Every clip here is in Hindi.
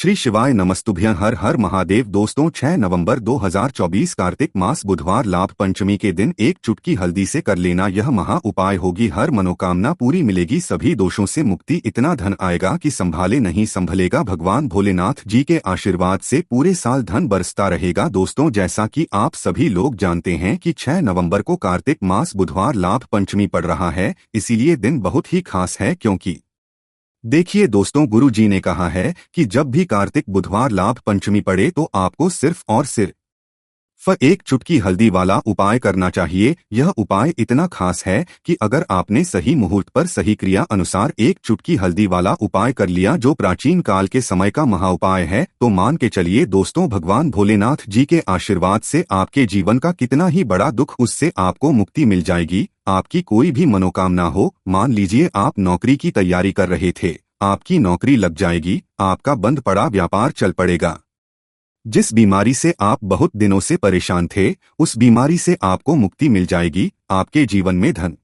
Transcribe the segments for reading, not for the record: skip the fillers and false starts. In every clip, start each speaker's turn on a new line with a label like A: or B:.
A: श्री शिवाय नमस्तुभ्यं। हर हर महादेव। दोस्तों 6 नवंबर 2024 कार्तिक मास बुधवार लाभ पंचमी के दिन एक चुटकी हल्दी से कर लेना यह महा उपाय होगी। हर मनोकामना पूरी मिलेगी, सभी दोषों से मुक्ति। इतना धन आएगा कि संभाले नहीं संभलेगा। भगवान भोलेनाथ जी के आशीर्वाद से पूरे साल धन बरसता रहेगा। दोस्तों जैसा कि आप सभी लोग जानते हैं कि 6 नवम्बर को कार्तिक मास बुधवार लाभ पंचमी पड़ रहा है, इसीलिए दिन बहुत ही खास है। क्योंकि देखिए दोस्तों, गुरु जी ने कहा है कि जब भी कार्तिक बुधवार लाभ पंचमी पड़े तो आपको सिर्फ और सिर्फ एक चुटकी हल्दी वाला उपाय करना चाहिए। यह उपाय इतना खास है कि अगर आपने सही मुहूर्त पर सही क्रिया अनुसार एक चुटकी हल्दी वाला उपाय कर लिया, जो प्राचीन काल के समय का महाउपाय है, तो मान के चलिए दोस्तों, भगवान भोलेनाथ जी के आशीर्वाद से आपके जीवन का कितना ही बड़ा दुख, उससे आपको मुक्ति मिल जाएगी। आपकी कोई भी मनोकामना हो, मान लीजिए आप नौकरी की तैयारी कर रहे थे, आपकी नौकरी लग जाएगी, आपका बंद पड़ा व्यापार चल पड़ेगा। जिस बीमारी से आप बहुत दिनों से परेशान थे, उस बीमारी से आपको मुक्ति मिल जाएगी। आपके जीवन में धन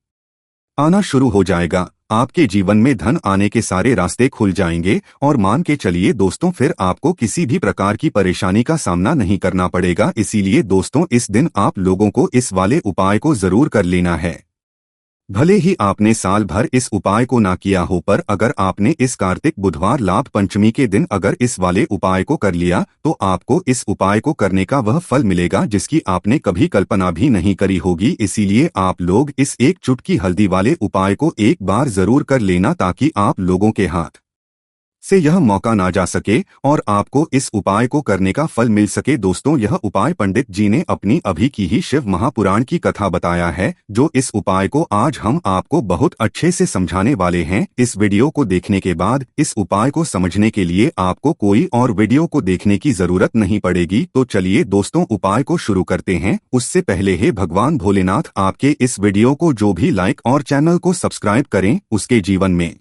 A: आना शुरू हो जाएगा। आपके जीवन में धन आने के सारे रास्ते खुल जाएंगे और मान के चलिए दोस्तों, फिर आपको किसी भी प्रकार की परेशानी का सामना नहीं करना पड़ेगा। इसीलिए दोस्तों, इस दिन आप लोगों को इस वाले उपाय को जरूर कर लेना है। भले ही आपने साल भर इस उपाय को ना किया हो, पर अगर आपने इस कार्तिक बुधवार लाभ पंचमी के दिन अगर इस वाले उपाय को कर लिया, तो आपको इस उपाय को करने का वह फल मिलेगा जिसकी आपने कभी कल्पना भी नहीं करी होगी। इसीलिए आप लोग इस एक चुटकी हल्दी वाले उपाय को एक बार जरूर कर लेना, ताकि आप लोगों के हाथ से यह मौका ना जा सके और आपको इस उपाय को करने का फल मिल सके। दोस्तों, यह उपाय पंडित जी ने अपनी अभी की ही शिव महापुराण की कथा बताया है, जो इस उपाय को आज हम आपको बहुत अच्छे से समझाने वाले हैं। इस वीडियो को देखने के बाद इस उपाय को समझने के लिए आपको कोई और वीडियो को देखने की जरूरत नहीं पड़ेगी। तो चलिए दोस्तों, उपाय को शुरू करते हैं। उससे पहले हे भगवान भोलेनाथ, आपके इस वीडियो को जो भी लाइक और चैनल को सब्सक्राइब करें, उसके जीवन में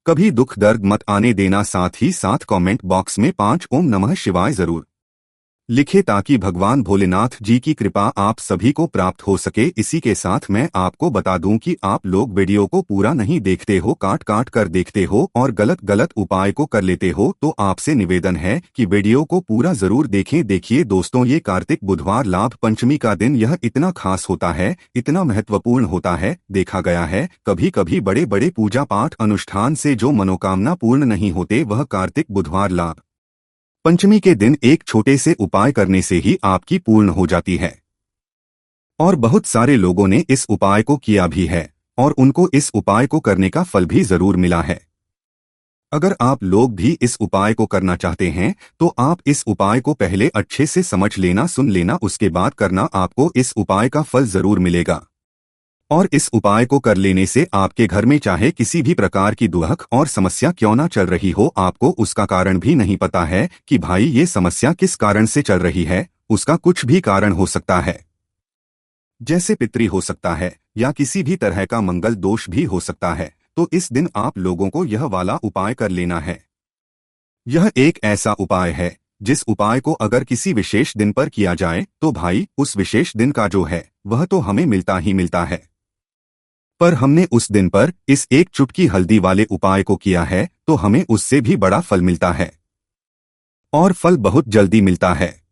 A: कभी दुख दर्द मत आने देना। साथ ही साथ कमेंट बॉक्स में 5 ओम नमः शिवाय जरूर लिखे, ताकि भगवान भोलेनाथ जी की कृपा आप सभी को प्राप्त हो सके। इसी के साथ मैं आपको बता दूं कि आप लोग वीडियो को पूरा नहीं देखते हो, काट काट कर देखते हो और गलत गलत उपाय को कर लेते हो, तो आपसे निवेदन है कि वीडियो को पूरा जरूर देखें। देखिए दोस्तों, ये कार्तिक बुधवार लाभ पंचमी का दिन यह इतना खास होता है, इतना महत्वपूर्ण होता है। देखा गया है कभी कभी बड़े बड़े पूजा पाठ अनुष्ठान से जो मनोकामना पूर्ण नहीं होते, वह कार्तिक बुधवार लाभ पंचमी के दिन एक छोटे से उपाय करने से ही आपकी पूर्ण हो जाती है। और बहुत सारे लोगों ने इस उपाय को किया भी है और उनको इस उपाय को करने का फल भी जरूर मिला है। अगर आप लोग भी इस उपाय को करना चाहते हैं, तो आप इस उपाय को पहले अच्छे से समझ लेना, सुन लेना, उसके बाद करना। आपको इस उपाय का फल जरूर मिलेगा। और इस उपाय को कर लेने से आपके घर में चाहे किसी भी प्रकार की दुख और समस्या क्यों ना चल रही हो, आपको उसका कारण भी नहीं पता है कि भाई ये समस्या किस कारण से चल रही है, उसका कुछ भी कारण हो सकता है, जैसे पितरी हो सकता है या किसी भी तरह का मंगल दोष भी हो सकता है। तो इस दिन आप लोगों को यह वाला उपाय कर लेना है। यह एक ऐसा उपाय है जिस उपाय को अगर किसी विशेष दिन पर किया जाए, तो भाई उस विशेष दिन का जो है वह तो हमें मिलता ही मिलता है, पर हमने उस दिन पर इस एक चुटकी हल्दी वाले उपाय को किया है, तो हमें उससे भी बड़ा फल मिलता है और फल बहुत जल्दी मिलता है।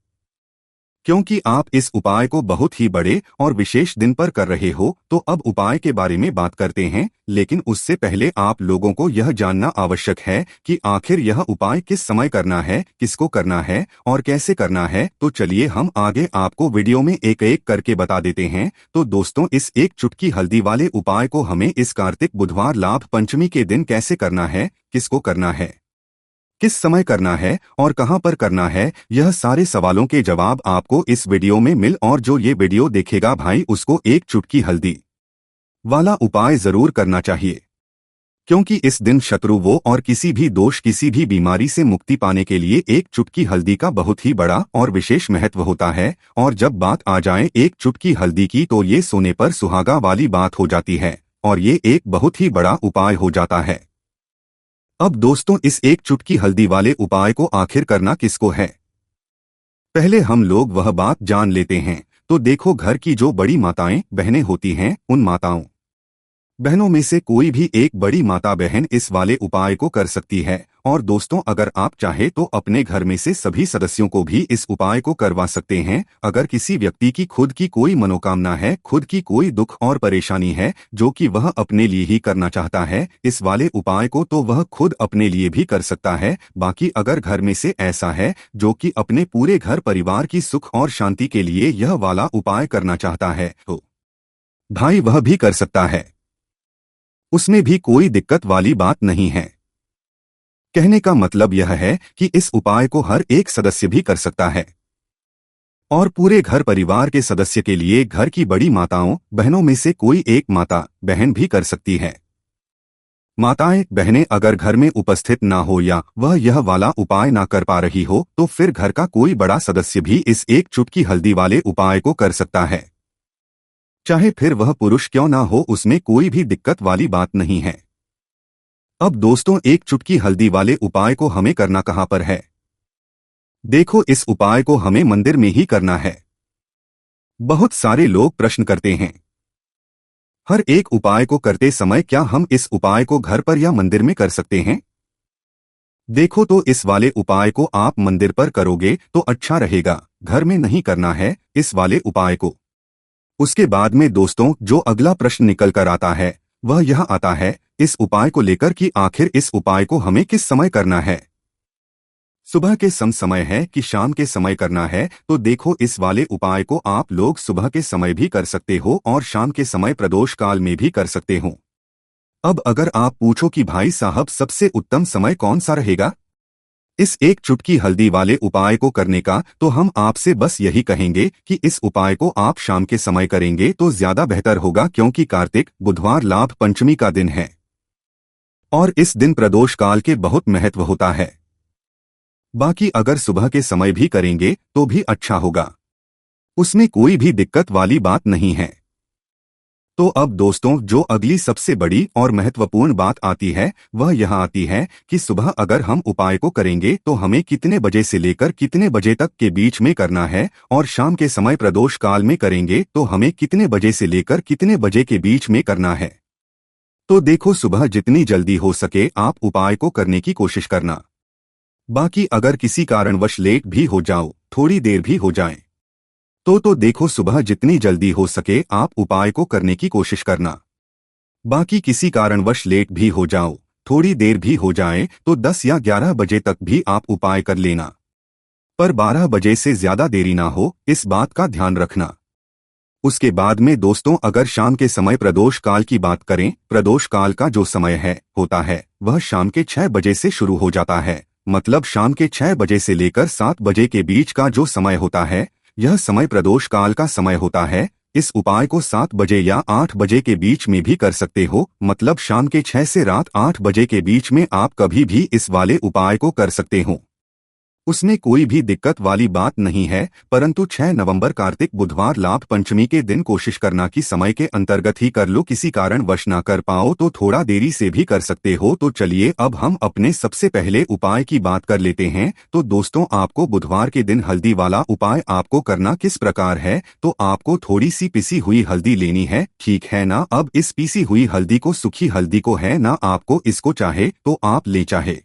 A: क्योंकि आप इस उपाय को बहुत ही बड़े और विशेष दिन पर कर रहे हो, तो अब उपाय के बारे में बात करते हैं। लेकिन उससे पहले आप लोगों को यह जानना आवश्यक है कि आखिर यह उपाय किस समय करना है, किसको करना है और कैसे करना है। तो चलिए हम आगे आपको वीडियो में एक एक करके बता देते हैं। तो दोस्तों, इस एक चुटकी हल्दी वाले उपाय को हमें इस कार्तिक बुधवार लाभ पंचमी के दिन कैसे करना है, किसको करना है, किस समय करना है और कहां पर करना है, यह सारे सवालों के जवाब आपको इस वीडियो में मिल। और जो ये वीडियो देखेगा भाई, उसको एक चुटकी हल्दी वाला उपाय जरूर करना चाहिए। क्योंकि इस दिन शत्रु वो और किसी भी दोष, किसी भी बीमारी से मुक्ति पाने के लिए एक चुटकी हल्दी का बहुत ही बड़ा और विशेष महत्व होता है। और जब बात आ जाए एक चुटकी हल्दी की, तो ये सोने पर सुहागा वाली बात हो जाती है और ये एक बहुत ही बड़ा उपाय हो जाता है। अब दोस्तों, इस एक चुटकी हल्दी वाले उपाय को आखिर करना किसको है, पहले हम लोग वह बात जान लेते हैं। तो देखो, घर की जो बड़ी माताएं बहनें होती हैं, उन माताओं बहनों में से कोई भी एक बड़ी माता बहन इस वाले उपाय को कर सकती है। और दोस्तों, अगर आप चाहे तो अपने घर में से सभी सदस्यों को भी इस उपाय को करवा सकते हैं। अगर किसी व्यक्ति की खुद की कोई मनोकामना है, खुद की कोई दुख और परेशानी है जो कि वह अपने लिए ही करना चाहता है इस वाले उपाय को, तो वह खुद अपने लिए भी कर सकता है। बाकी अगर घर में से ऐसा है जो कि अपने पूरे घर परिवार की सुख और शांति के लिए यह वाला उपाय करना चाहता है, तो भाई वह भी कर सकता है, उसमें भी कोई दिक्कत वाली बात नहीं है। कहने का मतलब यह है कि इस उपाय को हर एक सदस्य भी कर सकता है और पूरे घर परिवार के सदस्य के लिए घर की बड़ी माताओं बहनों में से कोई एक माता बहन भी कर सकती है। माताएं बहनें अगर घर में उपस्थित ना हो या वह यह वाला उपाय ना कर पा रही हो तो फिर घर का कोई बड़ा सदस्य भी इस एक चुटकी हल्दी वाले उपाय को कर सकता है। चाहे फिर वह पुरुष क्यों ना हो, उसमें कोई भी दिक्कत वाली बात नहीं है। अब दोस्तों, एक चुटकी हल्दी वाले उपाय को हमें करना कहां पर है? देखो, इस उपाय को हमें मंदिर में ही करना है। बहुत सारे लोग प्रश्न करते हैं, हर एक उपाय को करते समय क्या हम इस उपाय को घर पर या मंदिर में कर सकते हैं? देखो, तो इस वाले उपाय को आप मंदिर पर करोगे तो अच्छा रहेगा, घर में नहीं करना है इस वाले उपाय को। उसके बाद में दोस्तों, जो अगला प्रश्न निकल कर आता है वह यह आता है इस उपाय को लेकर कि आखिर इस उपाय को हमें किस समय करना है। सुबह के समय है कि शाम के समय करना है? तो देखो, इस वाले उपाय को आप लोग सुबह के समय भी कर सकते हो और शाम के समय प्रदोष काल में भी कर सकते हो। अब अगर आप पूछो कि भाई साहब सबसे उत्तम समय कौन सा रहेगा इस एक चुटकी हल्दी वाले उपाय को करने का, तो हम आपसे बस यही कहेंगे कि इस उपाय को आप शाम के समय करेंगे तो ज्यादा बेहतर होगा, क्योंकि कार्तिक बुधवार लाभ पंचमी का दिन है और इस दिन प्रदोष काल के बहुत महत्व होता है। बाकी अगर सुबह के समय भी करेंगे तो भी अच्छा होगा, उसमें कोई भी दिक्कत वाली बात नहीं है। तो अब दोस्तों, जो अगली सबसे बड़ी और महत्वपूर्ण बात आती है वह यह आती है कि सुबह अगर हम उपाय को करेंगे तो हमें कितने बजे से लेकर कितने बजे तक के बीच में करना है, और शाम के समय प्रदोष काल में करेंगे तो हमें कितने बजे से लेकर कितने बजे के बीच में करना है। तो देखो, सुबह जितनी जल्दी हो सके आप उपाय को करने की कोशिश करना। बाकी अगर किसी कारणवश लेट भी हो जाओ, थोड़ी देर भी हो जाए, तो देखो सुबह जितनी जल्दी हो सके आप उपाय को करने की कोशिश करना। बाकी किसी कारणवश लेट भी हो जाओ, थोड़ी देर भी हो जाए, तो 10 या 11 बजे तक भी आप उपाय कर लेना, पर 12 बजे से ज्यादा देरी ना हो, इस बात का ध्यान रखना। उसके बाद में दोस्तों, अगर शाम के समय प्रदोष काल की बात करें, प्रदोष काल का जो समय होता है वह शाम के 6 बजे से शुरू हो जाता है। मतलब शाम के 6 बजे से लेकर 7 बजे के बीच का जो समय होता है यह समय प्रदोष काल का समय होता है। इस उपाय को 7 बजे या 8 बजे के बीच में भी कर सकते हो, मतलब शाम के 6 से रात 8 बजे के बीच में आप कभी भी इस वाले उपाय को कर सकते हो, उसमें कोई भी दिक्कत वाली बात नहीं है। परंतु 6 नवंबर कार्तिक बुधवार लाभ पंचमी के दिन कोशिश करना कि समय के अंतर्गत ही कर लो, किसी कारण वश ना कर पाओ तो थोड़ा देरी से भी कर सकते हो। तो चलिए अब हम अपने सबसे पहले उपाय की बात कर लेते हैं। तो दोस्तों, आपको बुधवार के दिन हल्दी वाला उपाय आपको करना किस प्रकार है, तो आपको थोड़ी सी पिसी हुई हल्दी लेनी है, ठीक है ना। अब इस पिसी हुई हल्दी को, सूखी हल्दी को है ना, आपको इसको चाहे तो आप ले, चाहे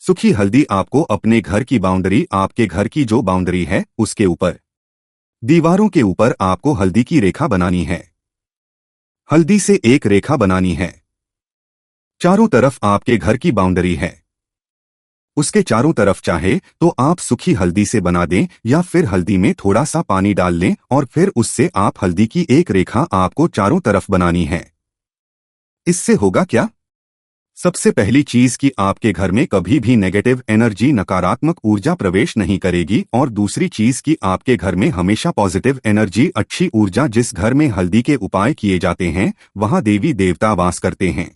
A: सूखी हल्दी आपको अपने घर की बाउंड्री, आपके घर की जो बाउंड्री है उसके ऊपर, दीवारों के ऊपर आपको हल्दी की रेखा बनानी है। हल्दी से एक रेखा बनानी है, चारों तरफ आपके घर की बाउंड्री है, उसके चारों तरफ चाहे तो आप सूखी हल्दी से बना दें या फिर हल्दी में थोड़ा सा पानी डाल लें और फिर उससे आप हल्दी की एक रेखा आपको चारों तरफ बनानी है। इससे होगा क्या? सबसे पहली चीज कि आपके घर में कभी भी नेगेटिव एनर्जी, नकारात्मक ऊर्जा प्रवेश नहीं करेगी, और दूसरी चीज कि आपके घर में हमेशा पॉजिटिव एनर्जी, अच्छी ऊर्जा, जिस घर में हल्दी के उपाय किए जाते हैं वहां देवी देवता वास करते हैं।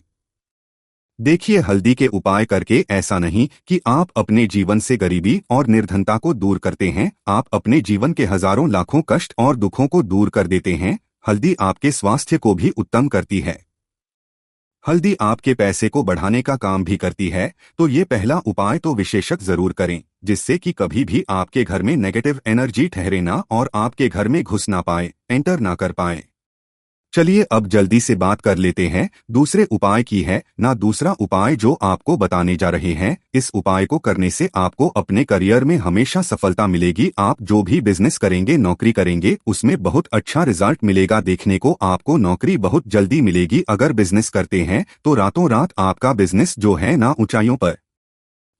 A: देखिए, हल्दी के उपाय करके ऐसा नहीं कि आप अपने जीवन से गरीबी और निर्धनता को दूर करते हैं, आप अपने जीवन के हजारों लाखों कष्ट और दुखों को दूर कर देते हैं। हल्दी आपके स्वास्थ्य को भी उत्तम करती है, हल्दी आपके पैसे को बढ़ाने का काम भी करती है। तो ये पहला उपाय तो विशेषक जरूर करें, जिससे कि कभी भी आपके घर में नेगेटिव एनर्जी ठहरे ना और आपके घर में घुस ना पाए, एंटर ना कर पाए। चलिए अब जल्दी से बात कर लेते हैं दूसरे उपाय की है ना। दूसरा उपाय जो आपको बताने जा रहे हैं, इस उपाय को करने से आपको अपने करियर में हमेशा सफलता मिलेगी। आप जो भी बिजनेस करेंगे, नौकरी करेंगे, उसमें बहुत अच्छा रिजल्ट मिलेगा। देखने को आपको नौकरी बहुत जल्दी मिलेगी। अगर बिजनेस करते हैं तो रातों रात आपका बिजनेस जो है ना ऊंचाइयों पर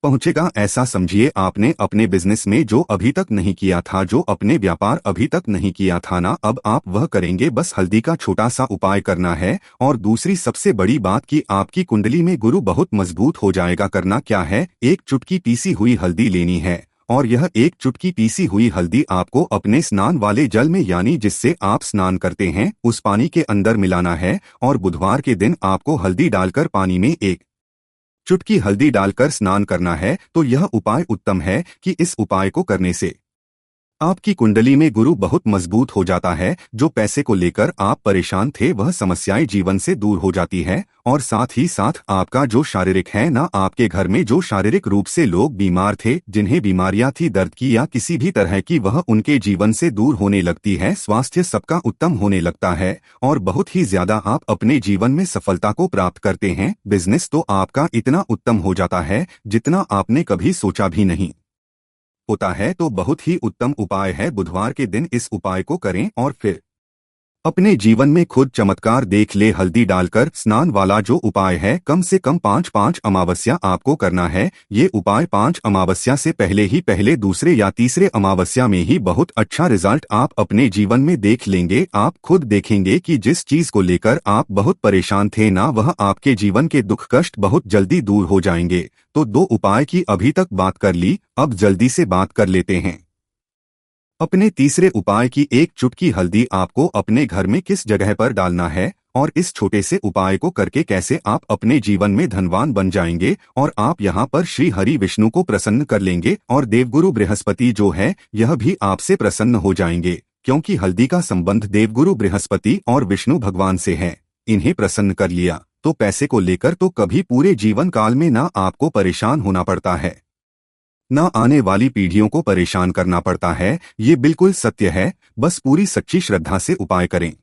A: पहुंचेगा। ऐसा समझिए आपने अपने बिजनेस में जो अभी तक नहीं किया था, जो अपने व्यापार अभी तक नहीं किया था ना, अब आप वह करेंगे। बस हल्दी का छोटा सा उपाय करना है। और दूसरी सबसे बड़ी बात कि आपकी कुंडली में गुरु बहुत मजबूत हो जाएगा। करना क्या है, एक चुटकी पीसी हुई हल्दी लेनी है और यह एक चुटकी पीसी हुई हल्दी आपको अपने स्नान वाले जल में, यानी जिससे आप स्नान करते हैं, उस पानी के अंदर मिलाना है। और बुधवार के दिन आपको हल्दी डालकर पानी में एक चुटकी हल्दी डालकर स्नान करना है। तो यह उपाय उत्तम है कि इस उपाय को करने से आपकी कुंडली में गुरु बहुत मजबूत हो जाता है। जो पैसे को लेकर आप परेशान थे, वह समस्याएं जीवन से दूर हो जाती है। और साथ ही साथ आपका जो शारीरिक है ना, आपके घर में जो शारीरिक रूप से लोग बीमार थे, जिन्हें बीमारियां थी, दर्द की या किसी भी तरह की, वह उनके जीवन से दूर होने लगती है। स्वास्थ्य सबका उत्तम होने लगता है और बहुत ही ज्यादा आप अपने जीवन में सफलता को प्राप्त करते हैं। बिजनेस तो आपका इतना उत्तम हो जाता है जितना आपने कभी सोचा भी नहीं होता है। तो बहुत ही उत्तम उपाय है। बुधवार के दिन इस उपाय को करें और फिर अपने जीवन में खुद चमत्कार देख ले। हल्दी डालकर स्नान वाला जो उपाय है, कम से कम 5 अमावस्या आपको करना है। ये उपाय 5 अमावस्या से पहले दूसरे या तीसरे अमावस्या में ही बहुत अच्छा रिजल्ट आप अपने जीवन में देख लेंगे। आप खुद देखेंगे कि जिस चीज को लेकर आप बहुत परेशान थे ना, वह आपके जीवन के दुख कष्ट बहुत जल्दी दूर हो जाएंगे। तो 2 उपाय की अभी तक बात कर ली, अब जल्दी से बात कर लेते हैं अपने तीसरे उपाय की। एक चुटकी हल्दी आपको अपने घर में किस जगह पर डालना है और इस छोटे से उपाय को करके कैसे आप अपने जीवन में धनवान बन जाएंगे। और आप यहाँ पर श्री हरि विष्णु को प्रसन्न कर लेंगे और देवगुरु बृहस्पति जो है, यह भी आपसे प्रसन्न हो जाएंगे। क्योंकि हल्दी का संबंध देवगुरु बृहस्पति और विष्णु भगवान से है। इन्हें प्रसन्न कर लिया तो पैसे को लेकर तो कभी पूरे जीवन काल में ना आपको परेशान होना पड़ता है, ना आने वाली पीढ़ियों को परेशान करना पड़ता है। ये बिल्कुल सत्य है। बस पूरी सच्ची श्रद्धा से उपाय करें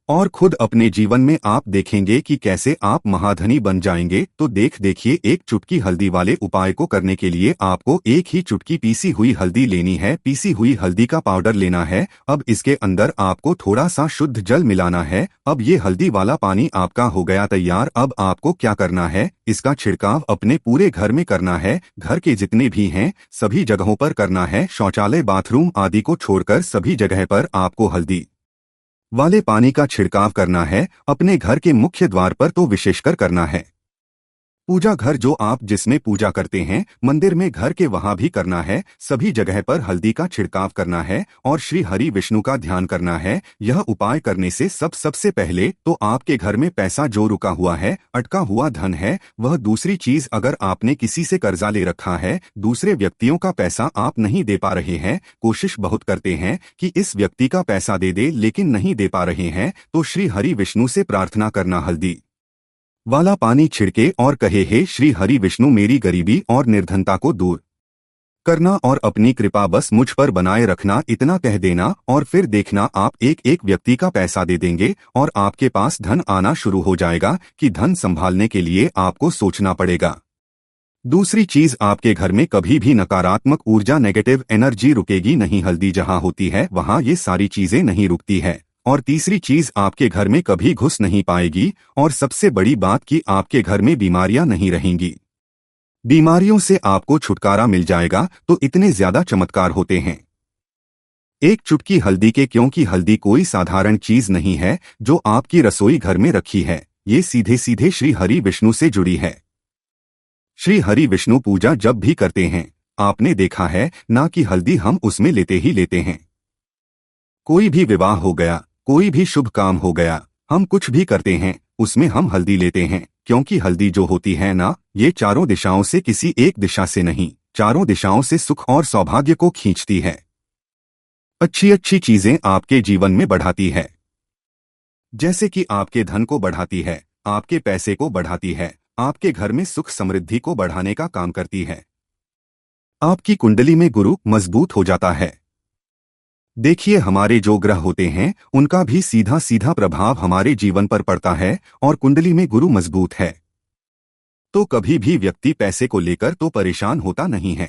A: और खुद अपने जीवन में आप देखेंगे कि कैसे आप महाधनी बन जाएंगे। तो देखिए, एक चुटकी हल्दी वाले उपाय को करने के लिए आपको एक ही चुटकी पीसी हुई हल्दी लेनी है। पीसी हुई हल्दी का पाउडर लेना है। अब इसके अंदर आपको थोड़ा सा शुद्ध जल मिलाना है। अब ये हल्दी वाला पानी आपका हो गया तैयार। अब आपको क्या करना है, इसका छिड़काव अपने पूरे घर में करना है। घर के जितने भी हैं सभी जगहों पर करना है। शौचालय, बाथरूम आदि को छोड़कर सभी जगह पर आपको हल्दी वाले पानी का छिड़काव करना है। अपने घर के मुख्य द्वार पर तो विशेषकर करना है। पूजा घर जो आप जिसमें पूजा करते हैं, मंदिर में, घर के, वहां भी करना है। सभी जगह पर हल्दी का छिड़काव करना है और श्री हरि विष्णु का ध्यान करना है। यह उपाय करने से सबसे पहले तो आपके घर में पैसा जो रुका हुआ है, अटका हुआ धन है, वह, दूसरी चीज, अगर आपने किसी से कर्जा ले रखा है, दूसरे व्यक्तियों का पैसा आप नहीं दे पा रहे हैं, कोशिश बहुत करते हैं कि इस व्यक्ति का पैसा दे दे लेकिन नहीं दे पा रहे हैं, तो श्री हरि विष्णु से प्रार्थना करना, हल्दी वाला पानी छिड़के और कहे, हे श्री हरि विष्णु, मेरी गरीबी और निर्धनता को दूर करना और अपनी कृपा बस मुझ पर बनाए रखना। इतना कह देना और फिर देखना आप एक एक व्यक्ति का पैसा दे देंगे और आपके पास धन आना शुरू हो जाएगा। कि धन संभालने के लिए आपको सोचना पड़ेगा। दूसरी चीज, आपके घर में कभी भी नकारात्मक ऊर्जा, नेगेटिव एनर्जी रुकेगी नहीं। हल्दी जहां होती है वहां ये सारी चीजें नहीं रुकती है। और तीसरी चीज, आपके घर में कभी घुस नहीं पाएगी। और सबसे बड़ी बात कि आपके घर में बीमारियां नहीं रहेंगी। बीमारियों से आपको छुटकारा मिल जाएगा। तो इतने ज्यादा चमत्कार होते हैं एक चुटकी हल्दी के, क्योंकि हल्दी कोई साधारण चीज नहीं है जो आपकी रसोई घर में रखी है। ये सीधे सीधे श्री हरि विष्णु से जुड़ी है। श्री हरि विष्णु पूजा जब भी करते हैं, आपने देखा है ना कि हल्दी हम उसमें लेते ही लेते हैं। कोई भी विवाह हो गया, कोई भी शुभ काम हो गया, हम कुछ भी करते हैं उसमें हम हल्दी लेते हैं। क्योंकि हल्दी जो होती है ना, ये चारों दिशाओं से, किसी एक दिशा से नहीं, चारों दिशाओं से सुख और सौभाग्य को खींचती है। अच्छी अच्छी चीजें आपके जीवन में बढ़ाती है। जैसे कि आपके धन को बढ़ाती है, आपके पैसे को बढ़ाती है, आपके घर में सुख समृद्धि को बढ़ाने का काम करती है। आपकी कुंडली में गुरु मजबूत हो जाता है। देखिए, हमारे जो ग्रह होते हैं उनका भी सीधा सीधा प्रभाव हमारे जीवन पर पड़ता है, और कुंडली में गुरु मजबूत है तो कभी भी व्यक्ति पैसे को लेकर तो परेशान होता नहीं है।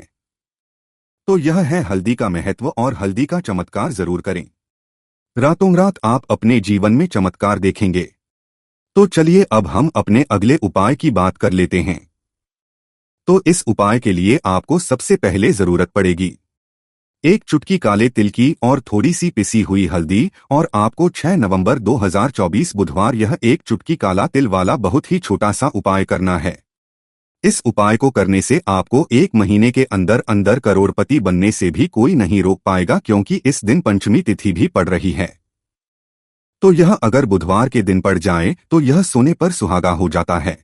A: तो यह है हल्दी का महत्व, और हल्दी का चमत्कार जरूर करें। रातों रात आप अपने जीवन में चमत्कार देखेंगे। तो चलिए अब हम अपने अगले उपाय की बात कर लेते हैं। तो इस उपाय के लिए आपको सबसे पहले जरूरत पड़ेगी एक चुटकी काले तिल की और थोड़ी सी पिसी हुई हल्दी, और आपको 6 नवंबर 2024 बुधवार यह एक चुटकी काला तिल वाला बहुत ही छोटा सा उपाय करना है। इस उपाय को करने से आपको 1 महीने के अंदर अंदर करोड़पति बनने से भी कोई नहीं रोक पाएगा, क्योंकि इस दिन पंचमी तिथि भी पड़ रही है। तो यह अगर बुधवार के दिन पड़ जाए तो यह सोने पर सुहागा हो जाता है।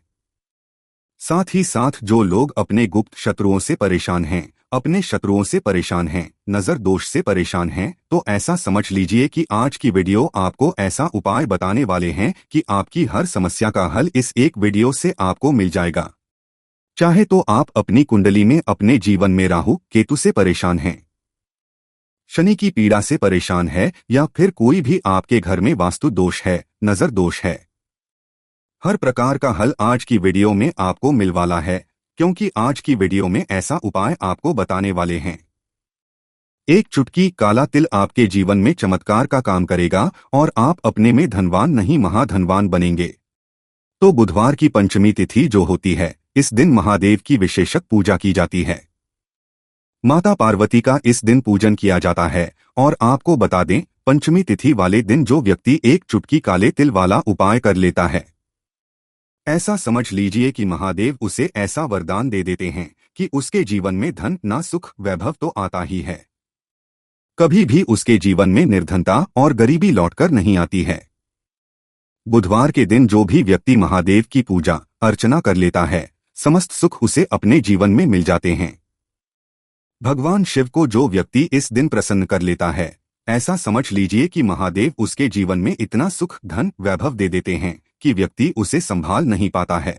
A: साथ ही साथ जो लोग अपने गुप्त शत्रुओं से परेशान हैं, अपने शत्रुओं से परेशान हैं, नजर दोष से परेशान हैं, तो ऐसा समझ लीजिए कि आज की वीडियो आपको ऐसा उपाय बताने वाले हैं कि आपकी हर समस्या का हल इस एक वीडियो से आपको मिल जाएगा। चाहे तो आप अपनी कुंडली में अपने जीवन में राहु केतु से परेशान हैं, शनि की पीड़ा से परेशान है, या फिर कोई भी आपके घर में वास्तु दोष है, नजर दोष है, हर प्रकार का हल आज की वीडियो में आपको मिल वाला है, क्योंकि आज की वीडियो में ऐसा उपाय आपको बताने वाले हैं। एक चुटकी काला तिल आपके जीवन में चमत्कार का काम करेगा, और आप अपने में धनवान नहीं महाधनवान बनेंगे। तो बुधवार की पंचमी तिथि जो होती है, इस दिन महादेव की विशेषक पूजा की जाती है। माता पार्वती का इस दिन पूजन किया जाता है, और आपको बता दें, पंचमी तिथि वाले दिन जो व्यक्ति एक चुटकी काले तिल वाला उपाय कर लेता है, ऐसा समझ लीजिए कि महादेव उसे ऐसा वरदान दे देते हैं कि उसके जीवन में धन ना सुख वैभव तो आता ही है, कभी भी उसके जीवन में निर्धनता और गरीबी लौटकर नहीं आती है। बुधवार के दिन जो भी व्यक्ति महादेव की पूजा अर्चना कर लेता है, समस्त सुख उसे अपने जीवन में मिल जाते हैं। भगवान शिव को जो व्यक्ति इस दिन प्रसन्न कर लेता है, ऐसा समझ लीजिए कि महादेव उसके जीवन में इतना सुख धन वैभव दे देते हैं कि व्यक्ति उसे संभाल नहीं पाता है।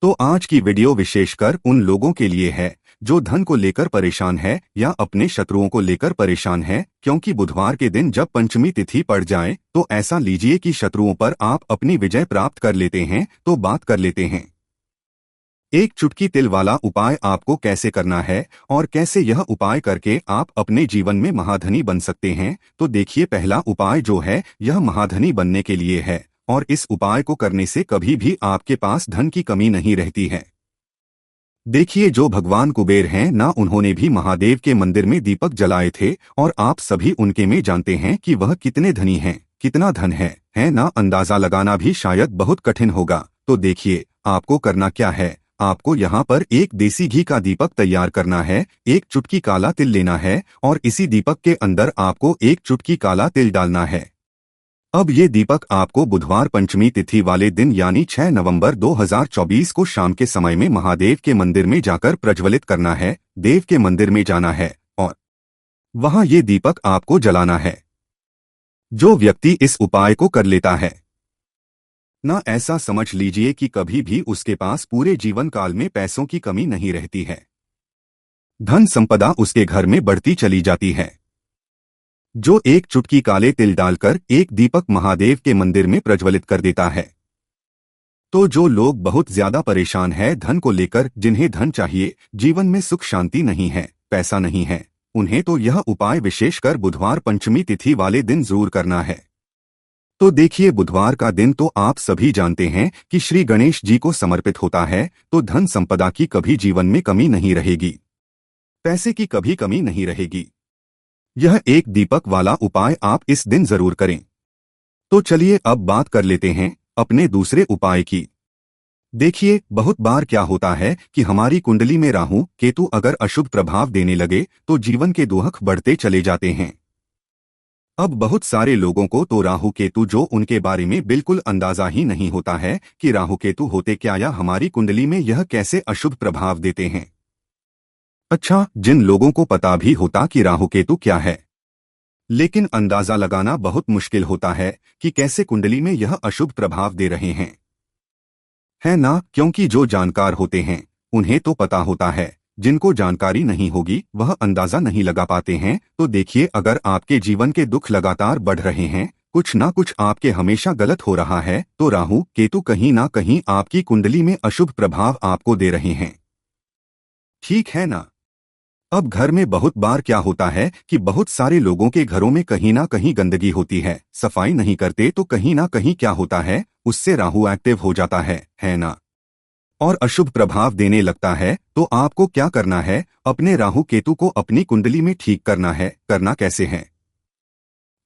A: तो आज की वीडियो विशेषकर उन लोगों के लिए है जो धन को लेकर परेशान है या अपने शत्रुओं को लेकर परेशान है, क्योंकि बुधवार के दिन जब पंचमी तिथि पड़ जाए तो ऐसा लीजिए कि शत्रुओं पर आप अपनी विजय प्राप्त कर लेते हैं। तो बात कर लेते हैं एक चुटकी तिल वाला उपाय आपको कैसे करना है, और कैसे यह उपाय करके आप अपने जीवन में महाधनी बन सकते हैं। तो देखिए, पहला उपाय जो है यह महाधनी बनने के लिए है, और इस उपाय को करने से कभी भी आपके पास धन की कमी नहीं रहती है। देखिए, जो भगवान कुबेर हैं ना, उन्होंने भी महादेव के मंदिर में दीपक जलाए थे, और आप सभी उनके में जानते हैं कि वह कितने धनी हैं, कितना धन है ना, अंदाजा लगाना भी शायद बहुत कठिन होगा। तो देखिए, आपको करना क्या है, आपको यहाँ पर एक देसी घी का दीपक तैयार करना है, एक चुटकी काला तिल लेना है, और इसी दीपक के अंदर आपको एक चुटकी काला तिल डालना है। अब ये दीपक आपको बुधवार पंचमी तिथि वाले दिन यानी 6 नवंबर 2024 को शाम के समय में महादेव के मंदिर में जाकर प्रज्वलित करना है। देव के मंदिर में जाना है और वहां ये दीपक आपको जलाना है। जो व्यक्ति इस उपाय को कर लेता है ना, ऐसा समझ लीजिए कि कभी भी उसके पास पूरे जीवन काल में पैसों की कमी नहीं रहती है, धन संपदा उसके घर में बढ़ती चली जाती है। जो एक चुटकी काले तिल डालकर एक दीपक महादेव के मंदिर में प्रज्वलित कर देता है, तो जो लोग बहुत ज्यादा परेशान हैं धन को लेकर, जिन्हें धन चाहिए, जीवन में सुख शांति नहीं है, पैसा नहीं है, उन्हें तो यह उपाय विशेषकर बुधवार पंचमी तिथि वाले दिन जरूर करना है। तो देखिए, बुधवार का दिन तो आप सभी जानते हैं कि श्री गणेश जी को समर्पित होता है, तो धन संपदा की कभी जीवन में कमी नहीं रहेगी, पैसे की कभी कमी नहीं रहेगी। यह एक दीपक वाला उपाय आप इस दिन जरूर करें। तो चलिए अब बात कर लेते हैं अपने दूसरे उपाय की। देखिए, बहुत बार क्या होता है कि हमारी कुंडली में राहु केतु अगर अशुभ प्रभाव देने लगे तो जीवन के दुख बढ़ते चले जाते हैं। अब बहुत सारे लोगों को तो राहु केतु जो उनके बारे में बिल्कुल अंदाजा ही नहीं होता है कि राहु केतु होते क्या, या हमारी कुंडली में यह कैसे अशुभ प्रभाव देते हैं। अच्छा, जिन लोगों को पता भी होता कि राहु केतु क्या है, लेकिन अंदाजा लगाना बहुत मुश्किल होता है कि कैसे कुंडली में यह अशुभ प्रभाव दे रहे हैं, है ना, क्योंकि जो जानकार होते हैं उन्हें तो पता होता है जिनको जानकारी नहीं होगी वह अंदाजा नहीं लगा पाते हैं। तो देखिए, अगर आपके जीवन के दुख लगातार बढ़ रहे हैं, कुछ ना कुछ आपके हमेशा गलत हो रहा है, तो राहु केतु कहीं ना कहीं आपकी कुंडली में अशुभ प्रभाव आपको दे रहे हैं। ठीक है ना। अब घर में बहुत बार क्या होता है कि बहुत सारे लोगों के घरों में कहीं ना कहीं गंदगी होती है, सफाई नहीं करते, तो कहीं ना कहीं क्या होता है, उससे राहु एक्टिव हो जाता है ना, और अशुभ प्रभाव देने लगता है। तो आपको क्या करना है, अपने राहु केतु को अपनी कुंडली में ठीक करना है। करना कैसे है?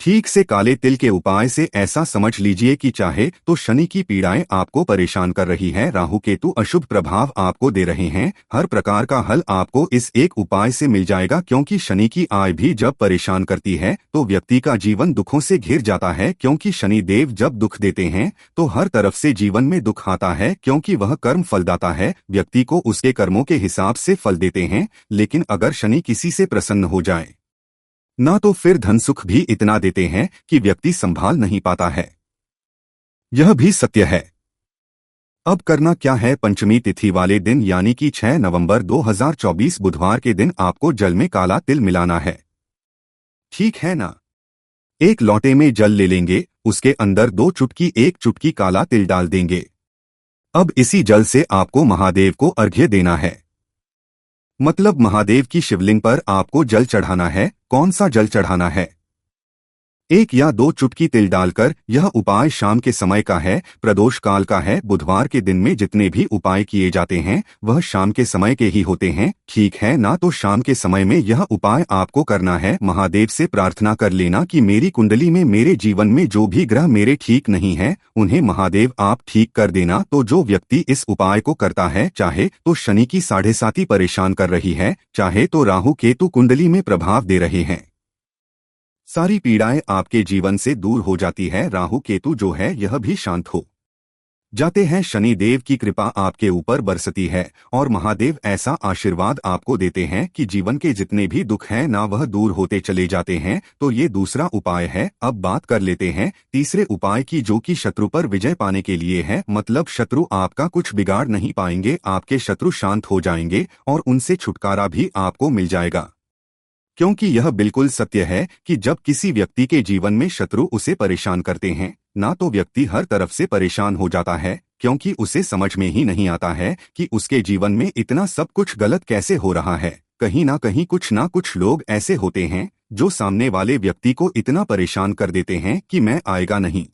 A: ठीक से काले तिल के उपाय से ऐसा समझ लीजिए कि चाहे तो शनि की पीड़ाएं आपको परेशान कर रही है, राहु केतु अशुभ प्रभाव आपको दे रहे हैं, हर प्रकार का हल आपको इस एक उपाय से मिल जाएगा। क्योंकि शनि की आय भी जब परेशान करती है तो व्यक्ति का जीवन दुखों से घिर जाता है। क्योंकि शनि देव जब दुख देते हैं तो हर तरफ से जीवन में दुख आता है, क्योंकि वह कर्म फलदाता है, व्यक्ति को उसके कर्मों के हिसाब से फल देते हैं। लेकिन अगर शनि किसी से प्रसन्न हो जाए ना, तो फिर धन सुख भी इतना देते हैं कि व्यक्ति संभाल नहीं पाता है। यह भी सत्य है। अब करना क्या है, पंचमी तिथि वाले दिन यानी कि 6 नवंबर 2024 बुधवार के दिन आपको जल में काला तिल मिलाना है। ठीक है ना। एक लोटे में जल ले लेंगे, उसके अंदर 2 चुटकी 1 चुटकी काला तिल डाल देंगे। अब इसी जल से आपको महादेव को अर्घ्य देना है। मतलब महादेव की शिवलिंग पर आपको जल चढ़ाना है। कौन सा जल चढ़ाना है? 1 या 2 चुटकी तिल डालकर। यह उपाय शाम के समय का है, प्रदोष काल का है। बुधवार के दिन में जितने भी उपाय किए जाते हैं वह शाम के समय के ही होते हैं, ठीक है ना। तो शाम के समय में यह उपाय आपको करना है। महादेव से प्रार्थना कर लेना कि मेरी कुंडली में, मेरे जीवन में जो भी ग्रह मेरे ठीक नहीं है उन्हें महादेव आप ठीक कर देना। तो जो व्यक्ति इस उपाय को करता है, चाहे तो शनि की 7.5 परेशान कर रही है, चाहे तो राहु केतु कुंडली में प्रभाव दे रहे हैं, सारी पीड़ाएं आपके जीवन से दूर हो जाती है। राहु केतु जो है यह भी शांत हो जाते हैं। शनि देव की कृपा आपके ऊपर बरसती है और महादेव ऐसा आशीर्वाद आपको देते हैं कि जीवन के जितने भी दुख हैं ना, वह दूर होते चले जाते हैं। तो ये दूसरा उपाय है। अब बात कर लेते हैं तीसरे उपाय की, जो कि शत्रु पर विजय पाने के लिए है। मतलब शत्रु आपका कुछ बिगाड़ नहीं पाएंगे, आपके शत्रु शांत हो जाएंगे और उनसे छुटकारा भी आपको मिल जाएगा। क्योंकि यह बिल्कुल सत्य है कि जब किसी व्यक्ति के जीवन में शत्रु उसे परेशान करते हैं ना, तो व्यक्ति हर तरफ से परेशान हो जाता है। क्योंकि उसे समझ में ही नहीं आता है कि उसके जीवन में इतना सब कुछ गलत कैसे हो रहा है। कहीं ना कुछ लोग ऐसे होते हैं जो सामने वाले व्यक्ति को इतना परेशान कर देते हैं कि मैं आएगा नहीं।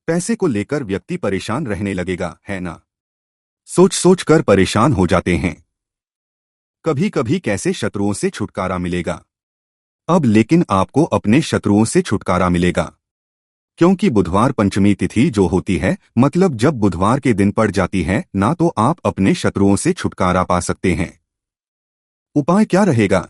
A: पैसे को लेकर व्यक्ति परेशान रहने लगेगा, है ना। सोच सोच कर परेशान हो जाते हैं। कभी कभी कैसे शत्रुओं से छुटकारा मिलेगा? अब लेकिन आपको अपने शत्रुओं से छुटकारा मिलेगा, क्योंकि बुधवार पंचमी तिथि जो होती है, मतलब जब बुधवार के दिन पड़ जाती है ना, तो आप अपने शत्रुओं से छुटकारा पा सकते हैं। उपाय क्या रहेगा?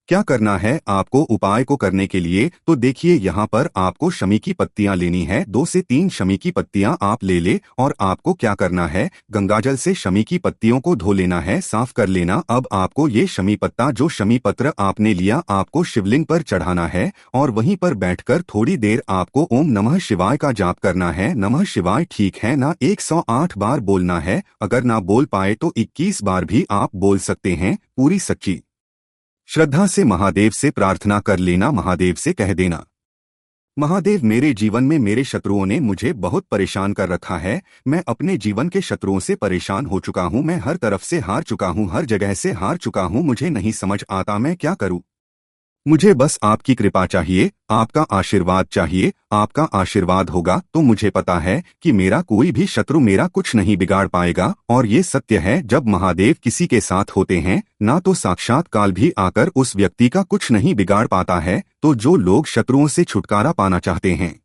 A: क्या करना है आपको उपाय को करने के लिए? तो देखिए, यहाँ पर आपको शमी की पत्तियां लेनी है। 2 से 3 शमी की पत्तियां आप ले ले और आपको क्या करना है, गंगाजल से शमी की पत्तियों को धो लेना है, साफ कर लेना। अब आपको ये शमी पत्ता, जो शमी पत्र आपने लिया, आपको शिवलिंग पर चढ़ाना है और वहीं पर बैठकर थोड़ी देर आपको ओम नमः शिवाय का जाप करना है। नमः शिवाय, ठीक है ना, 108 बार बोलना है। अगर ना बोल पाए तो 21 बार भी आप बोल सकते हैं। पूरी सच्ची श्रद्धा से महादेव से प्रार्थना कर लेना। महादेव से कह देना, महादेव, मेरे जीवन में मेरे शत्रुओं ने मुझे बहुत परेशान कर रखा है। मैं अपने जीवन के शत्रुओं से परेशान हो चुका हूँ। मैं हर तरफ से हार चुका हूँ, हर जगह से हार चुका हूँ। मुझे नहीं समझ आता मैं क्या करूँ। मुझे बस आपकी कृपा चाहिए, आपका आशीर्वाद चाहिए। आपका आशीर्वाद होगा तो मुझे पता है कि मेरा कोई भी शत्रु मेरा कुछ नहीं बिगाड़ पाएगा। और ये सत्य है, जब महादेव किसी के साथ होते हैं ना, तो साक्षात काल भी आकर उस व्यक्ति का कुछ नहीं बिगाड़ पाता है। तो जो लोग शत्रुओं से छुटकारा पाना चाहते हैं,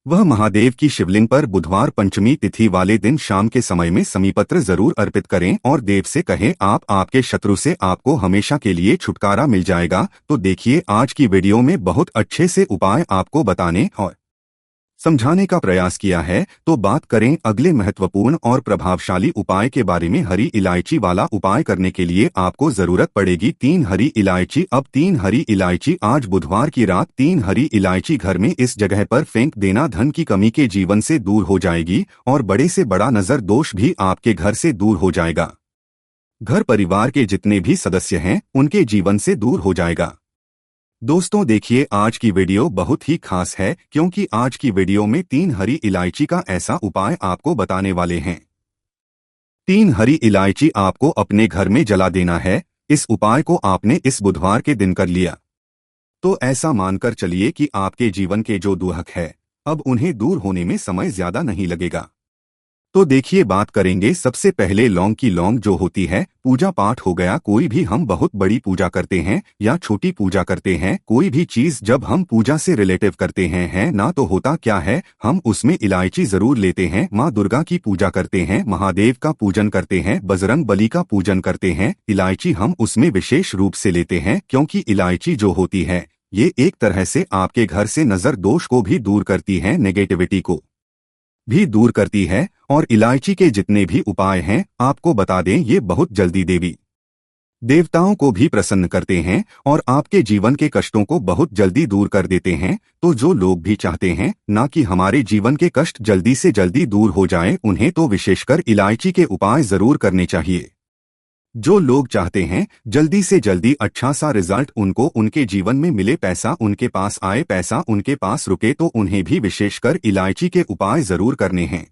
A: वह महादेव की शिवलिंग पर बुधवार पंचमी तिथि वाले दिन शाम के समय में समीपत्र जरूर अर्पित करें और देव से कहें, आप आपके शत्रु से आपको हमेशा के लिए छुटकारा मिल जाएगा। तो देखिए, आज की वीडियो में बहुत अच्छे से उपाय आपको बताने और समझाने का प्रयास किया है। तो बात करें अगले महत्वपूर्ण और प्रभावशाली उपाय के बारे में। हरी इलायची वाला उपाय करने के लिए आपको जरूरत पड़ेगी 3 हरी इलायची। अब 3 हरी इलायची आज बुधवार की रात 3 हरी इलायची घर में इस जगह पर फेंक देना। धन की कमी के जीवन से दूर हो जाएगी और बड़े से बड़ा नजर दोष भी आपके घर से दूर हो जाएगा। घर परिवार के जितने भी सदस्य हैं उनके जीवन से दूर हो जाएगा। दोस्तों देखिए, आज की वीडियो बहुत ही खास है क्योंकि आज की वीडियो में 3 हरी इलायची का ऐसा उपाय आपको बताने वाले हैं। 3 हरी इलायची आपको अपने घर में जला देना है। इस उपाय को आपने इस बुधवार के दिन कर लिया तो ऐसा मानकर चलिए कि आपके जीवन के जो दुख है अब उन्हें दूर होने में समय ज्यादा नहीं लगेगा। तो देखिए, बात करेंगे सबसे पहले लौंग की। लौंग जो होती है, पूजा पाठ हो गया, कोई भी हम बहुत बड़ी पूजा करते हैं या छोटी पूजा करते हैं, कोई भी चीज जब हम पूजा से रिलेटिव करते हैं है ना, तो होता क्या है, हम उसमें इलायची जरूर लेते हैं। माँ दुर्गा की पूजा करते हैं, महादेव का पूजन करते हैं, बजरंग बली का पूजन करते हैं, इलायची हम उसमें विशेष रूप से लेते हैं क्योंकि इलायची जो होती है ये एक तरह से आपके घर से नजर दोष को भी दूर करती है, नेगेटिविटी को भी दूर करती है। और इलायची के जितने भी उपाय हैं आपको बता दें, ये बहुत जल्दी देवी देवताओं को भी प्रसन्न करते हैं और आपके जीवन के कष्टों को बहुत जल्दी दूर कर देते हैं। तो जो लोग भी चाहते हैं ना कि हमारे जीवन के कष्ट जल्दी से जल्दी दूर हो जाएं, उन्हें तो विशेषकर इलायची के उपाय जरूर करने चाहिए। जो लोग चाहते हैं जल्दी से जल्दी अच्छा सा रिजल्ट उनको उनके जीवन में मिले, पैसा उनके पास आए, पैसा उनके पास रुके, तो उन्हें भी विशेषकर इलायची के उपाय जरूर करने हैं।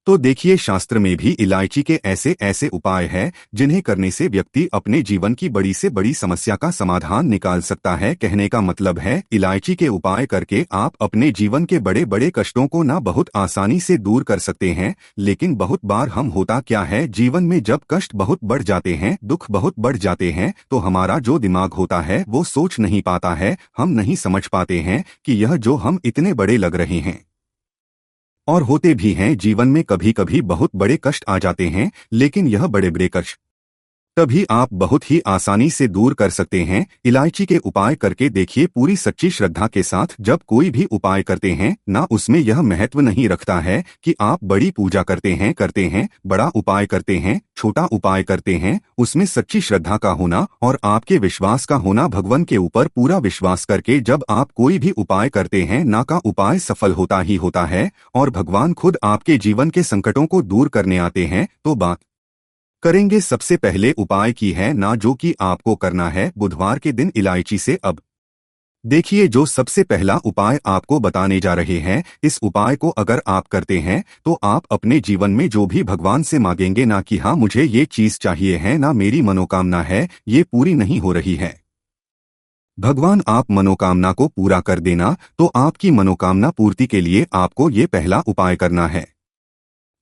A: तो देखिए, शास्त्र में भी इलायची के ऐसे ऐसे उपाय हैं जिन्हें करने से व्यक्ति अपने जीवन की बड़ी से बड़ी समस्या का समाधान निकाल सकता है। कहने का मतलब है, इलायची के उपाय करके आप अपने जीवन के बड़े बड़े कष्टों को ना बहुत आसानी से दूर कर सकते हैं। लेकिन बहुत बार हम होता क्या है, जीवन में जब कष्ट बहुत बढ़ जाते हैं, दुख बहुत बढ़ जाते हैं, तो हमारा जो दिमाग होता है वो सोच नहीं पाता है, हम नहीं समझ पाते हैं कि यह जो हम इतने बड़े लग रहे हैं और होते भी हैं। जीवन में कभी कभी बहुत बड़े कष्ट आ जाते हैं, लेकिन यह बड़े बड़े कष्ट तभी आप बहुत ही आसानी से दूर कर सकते हैं इलायची के उपाय करके। देखिए, पूरी सच्ची श्रद्धा के साथ जब कोई भी उपाय करते हैं ना, उसमें यह महत्व नहीं रखता है कि आप बड़ी पूजा करते हैं, बड़ा उपाय करते हैं, छोटा उपाय करते हैं, उसमें सच्ची श्रद्धा का होना और आपके विश्वास का होना, भगवान के ऊपर पूरा विश्वास करके जब आप कोई भी उपाय करते हैं ना, का उपाय सफल होता ही होता है और भगवान खुद आपके जीवन के संकटों को दूर करने आते हैं। तो बात करेंगे सबसे पहले उपाय की है ना, जो कि आपको करना है बुधवार के दिन इलायची से। अब देखिए, जो सबसे पहला उपाय आपको बताने जा रहे हैं, इस उपाय को अगर आप करते हैं तो आप अपने जीवन में जो भी भगवान से मांगेंगे ना कि हाँ मुझे ये चीज चाहिए है ना, मेरी मनोकामना है ये पूरी नहीं हो रही है, भगवान आप मनोकामना को पूरा कर देना। तो आपकी मनोकामना पूर्ति के लिए आपको ये पहला उपाय करना है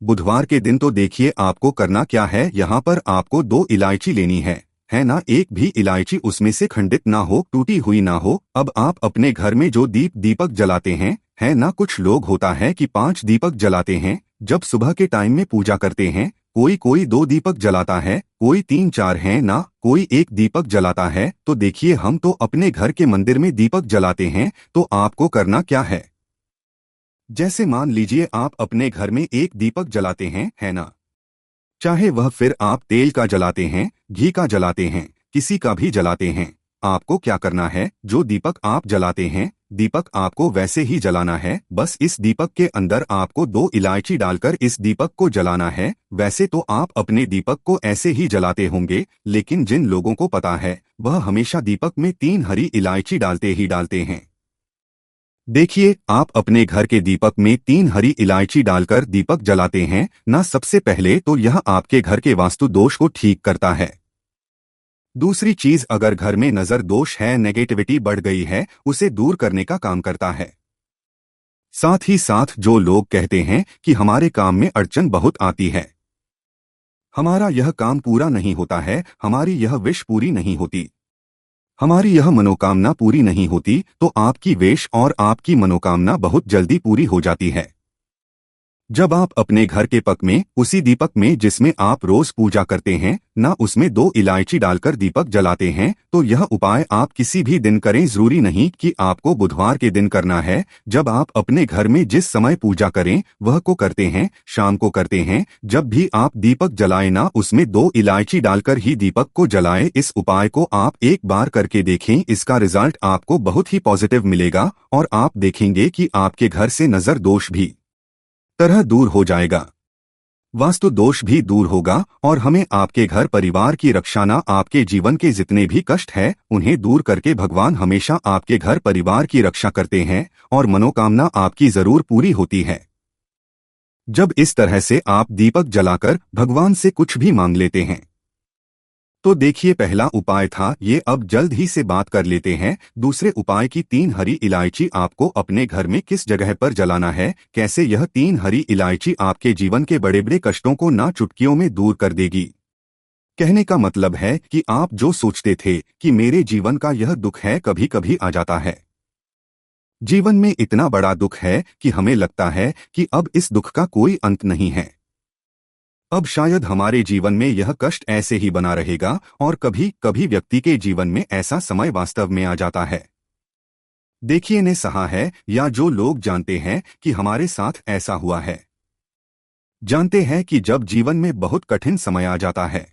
A: बुधवार के दिन। तो देखिए, आपको करना क्या है, यहाँ पर आपको 2 इलायची लेनी है ना, एक भी इलायची उसमें से खंडित ना हो, टूटी हुई ना हो। अब आप अपने घर में जो दीपक जलाते हैं है ना, कुछ लोग होता है कि 5 दीपक जलाते हैं जब सुबह के टाइम में पूजा करते हैं, कोई 2 दीपक जलाता है, कोई 3-4 है ना, कोई 1 दीपक जलाता है। तो देखिए, हम तो अपने घर के मंदिर में दीपक जलाते हैं। तो आपको करना क्या है, जैसे मान लीजिए आप अपने घर में 1 दीपक जलाते हैं है ना, चाहे वह फिर आप तेल का जलाते हैं, घी का जलाते हैं, किसी का भी जलाते हैं, आपको क्या करना है, जो दीपक आप जलाते हैं दीपक आपको वैसे ही जलाना है। बस इस दीपक के अंदर आपको 2 इलायची डालकर इस दीपक को जलाना है। वैसे तो आप अपने दीपक को ऐसे ही जलाते होंगे, लेकिन जिन लोगों को पता है वह हमेशा दीपक में 3 हरी इलायची डालते ही डालते हैं। देखिए, आप अपने घर के दीपक में 3 हरी इलायची डालकर दीपक जलाते हैं ना, सबसे पहले तो यह आपके घर के वास्तु दोष को ठीक करता है। दूसरी चीज, अगर घर में नजर दोष है, नेगेटिविटी बढ़ गई है, उसे दूर करने का काम करता है। साथ ही साथ जो लोग कहते हैं कि हमारे काम में अड़चन बहुत आती है, हमारा यह काम पूरा नहीं होता है, हमारी यह विश पूरी नहीं होती, हमारी यह मनोकामना पूरी नहीं होती, तो आपकी विश और आपकी मनोकामना बहुत जल्दी पूरी हो जाती है जब आप अपने घर के पक में, उसी दीपक में जिसमें आप रोज पूजा करते हैं ना, उसमें 2 इलायची डालकर दीपक जलाते हैं। तो यह उपाय आप किसी भी दिन करें, जरूरी नहीं कि आपको बुधवार के दिन करना है। जब आप अपने घर में जिस समय पूजा करें वह को करते हैं, शाम को करते हैं, जब भी आप दीपक जलाए ना, उसमें 2 इलायची डालकर ही दीपक को जलाए। इस उपाय को आप एक बार करके देखें, इसका रिजल्ट आपको बहुत ही पॉजिटिव मिलेगा और आप देखेंगे कि आपके घर से नजर दोष भी तरह दूर हो जाएगा। वास्तु दोष भी दूर होगा और हमें आपके घर परिवार की रक्षा ना आपके जीवन के जितने भी कष्ट है उन्हें दूर करके भगवान हमेशा आपके घर परिवार की रक्षा करते हैं और मनोकामना आपकी जरूर पूरी होती है। जब इस तरह से आप दीपक जलाकर भगवान से कुछ भी मांग लेते हैं तो देखिए पहला उपाय था ये, अब जल्द ही से बात कर लेते हैं दूसरे उपाय की। 3 हरी इलायची आपको अपने घर में किस जगह पर जलाना है, कैसे यह 3 हरी इलायची आपके जीवन के बड़े बड़े कष्टों को ना चुटकियों में दूर कर देगी। कहने का मतलब है कि आप जो सोचते थे कि मेरे जीवन का यह दुख है कभी कभी आ जाता है। जीवन में इतना बड़ा दुख है कि हमें लगता है कि अब इस दुख का कोई अंत नहीं है, अब शायद हमारे जीवन में यह कष्ट ऐसे ही बना रहेगा। और कभी कभी व्यक्ति के जीवन में ऐसा समय वास्तव में आ जाता है। देखिए ने सहा है या जो लोग जानते हैं कि हमारे साथ ऐसा हुआ है, जानते हैं कि जब जीवन में बहुत कठिन समय आ जाता है,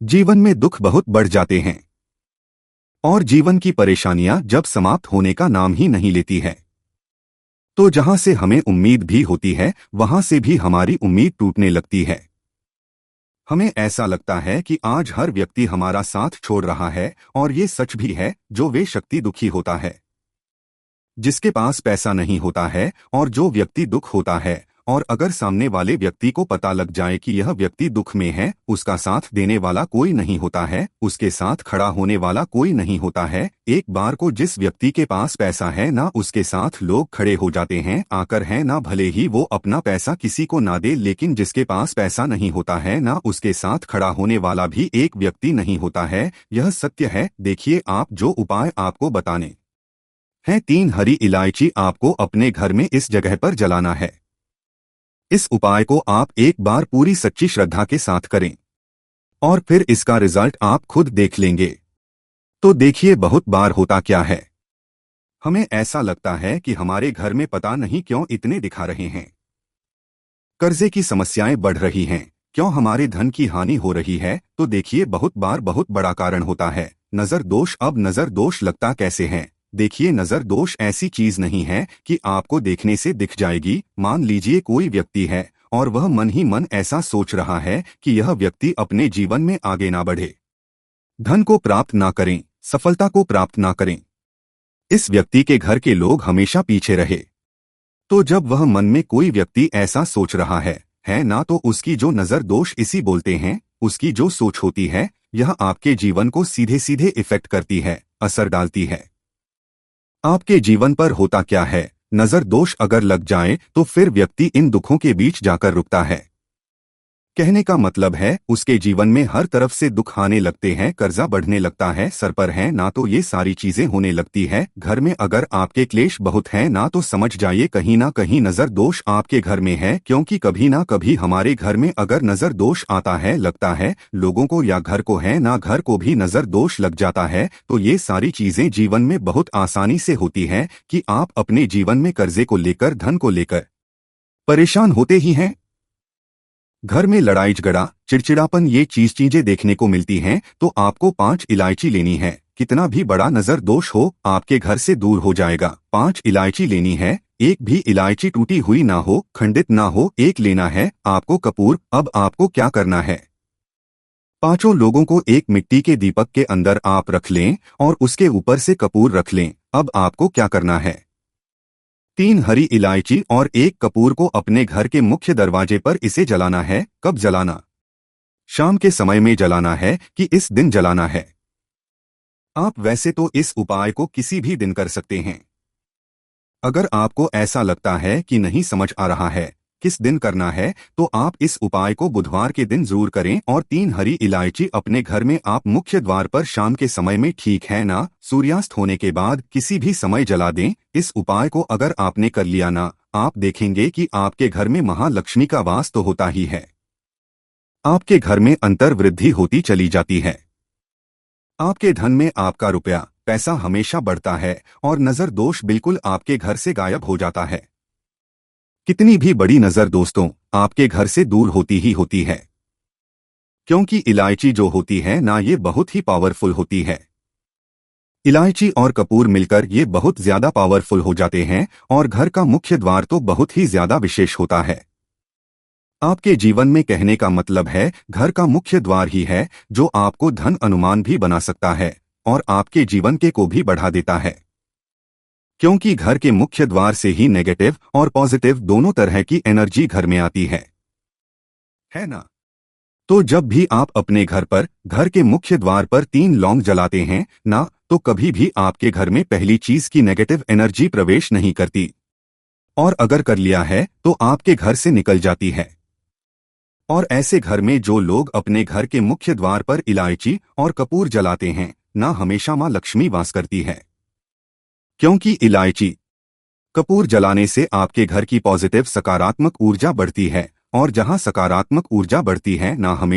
A: जीवन में दुख बहुत बढ़ जाते हैं और जीवन की परेशानियां जब समाप्त होने का नाम ही नहीं लेती है, तो जहां से हमें उम्मीद भी होती है वहां से भी हमारी उम्मीद टूटने लगती है। हमें ऐसा लगता है कि आज हर व्यक्ति हमारा साथ छोड़ रहा है और ये सच भी है। जो वे शक्ति दुखी होता है, जिसके पास पैसा नहीं होता है और जो व्यक्ति दुख होता है, और अगर सामने वाले व्यक्ति को पता लग जाए कि यह व्यक्ति दुख में है, उसका साथ देने वाला कोई नहीं होता है, उसके साथ खड़ा होने वाला कोई नहीं होता है। एक बार को जिस व्यक्ति के पास पैसा है ना उसके साथ लोग खड़े हो जाते हैं आकर है ना, भले ही वो अपना पैसा किसी को ना दे, लेकिन जिसके पास पैसा नहीं होता है ना उसके साथ खड़ा होने वाला भी एक व्यक्ति नहीं होता है। यह सत्य है। देखिए आप जो उपाय आपको बताने हैं, 3 हरी इलायची आपको अपने घर में इस जगह पर जलाना है। इस उपाय को आप एक बार पूरी सच्ची श्रद्धा के साथ करें और फिर इसका रिजल्ट आप खुद देख लेंगे। तो देखिए बहुत बार होता क्या है, हमें ऐसा लगता है कि हमारे घर में पता नहीं क्यों इतने दिखा रहे हैं, कर्जे की समस्याएं बढ़ रही हैं, क्यों हमारे धन की हानि हो रही है। तो देखिए बहुत बार बहुत बड़ा कारण होता है नजर दोष। अब नजर दोष लगता कैसे है? देखिए नजर दोष ऐसी चीज नहीं है कि आपको देखने से दिख जाएगी। मान लीजिए कोई व्यक्ति है और वह मन ही मन ऐसा सोच रहा है कि यह व्यक्ति अपने जीवन में आगे ना बढ़े, धन को प्राप्त ना करें, सफलता को प्राप्त ना करें, इस व्यक्ति के घर के लोग हमेशा पीछे रहे। तो जब वह मन में कोई व्यक्ति ऐसा सोच रहा है ना, तो उसकी जो नजर दोष इसी बोलते हैं, उसकी जो सोच होती है यह आपके जीवन को सीधे सीधे इफेक्ट करती है, असर डालती है। आपके जीवन पर होता क्या है, नजर दोष अगर लग जाए तो फिर व्यक्ति इन दुखों के बीच जाकर रुकता है। कहने का मतलब है उसके जीवन में हर तरफ से दुख आने लगते हैं, कर्जा बढ़ने लगता है सर पर है ना, तो ये सारी चीजें होने लगती है। घर में अगर आपके क्लेश बहुत है ना, तो समझ जाइए कहीं ना कहीं नजर दोष आपके घर में है। क्योंकि कभी ना कभी हमारे घर में अगर नजर दोष आता है, लगता है लोगों को या घर को है ना, घर को भी नजर दोष लग जाता है, तो ये सारी चीजें जीवन में बहुत आसानी से होती है कि आप अपने जीवन में कर्जे को लेकर, धन को लेकर परेशान होते ही हैं। घर में लड़ाई झगड़ा, चिड़चिड़ापन, ये चीजें देखने को मिलती हैं। तो आपको 5 इलायची लेनी है। कितना भी बड़ा नजर दोष हो आपके घर से दूर हो जाएगा। 5 इलायची लेनी है, एक भी इलायची टूटी हुई ना हो, खंडित ना हो, एक लेना है आपको कपूर। अब आपको क्या करना है, 5 लोगों को एक मिट्टी के दीपक के अंदर आप रख लें और उसके ऊपर से कपूर रख लें। अब आपको क्या करना है, 3 हरी इलायची और 1 कपूर को अपने घर के मुख्य दरवाजे पर इसे जलाना है। कब जलाना, शाम के समय में जलाना है कि इस दिन जलाना है? आप वैसे तो इस उपाय को किसी भी दिन कर सकते हैं। अगर आपको ऐसा लगता है कि नहीं समझ आ रहा है किस दिन करना है, तो आप इस उपाय को बुधवार के दिन जरूर करें और 3 हरी इलायची अपने घर में आप मुख्य द्वार पर शाम के समय में, ठीक है ना, सूर्यास्त होने के बाद किसी भी समय जला दें। इस उपाय को अगर आपने कर लिया ना, आप देखेंगे कि आपके घर में महालक्ष्मी का वास तो होता ही है, आपके घर में अंतर वृद्धि होती चली जाती है, आपके धन में आपका रुपया पैसा हमेशा बढ़ता है और नजर दोष बिल्कुल आपके घर से गायब हो जाता है। कितनी भी बड़ी नजर दोस्तों आपके घर से दूर होती ही होती है, क्योंकि इलायची जो होती है ना, ये बहुत ही पावरफुल होती है। इलायची और कपूर मिलकर ये बहुत ज्यादा पावरफुल हो जाते हैं और घर का मुख्य द्वार तो बहुत ही ज्यादा विशेष होता है। आपके जीवन में कहने का मतलब है घर का मुख्य द्वार ही है जो आपको धन अनुमान भी बना सकता है और आपके जीवन के को भी बढ़ा देता है, क्योंकि घर के मुख्य द्वार से ही नेगेटिव और पॉजिटिव दोनों तरह की एनर्जी घर में आती है ना। तो जब भी आप अपने घर पर घर के मुख्य द्वार पर 3 लौंग जलाते हैं ना, तो कभी भी आपके घर में पहली चीज की नेगेटिव एनर्जी प्रवेश नहीं करती, और अगर कर लिया है तो आपके घर से निकल जाती है। और ऐसे घर में जो लोग अपने घर के मुख्य द्वार पर इलायची और कपूर जलाते हैं ना, हमेशा मां लक्ष्मी वास करती है, क्योंकि इलायची कपूर जलाने से आपके घर की पॉजिटिव सकारात्मक ऊर्जा बढ़ती है, और जहां सकारात्मक ऊर्जा बढ़ती है ना, हमेशा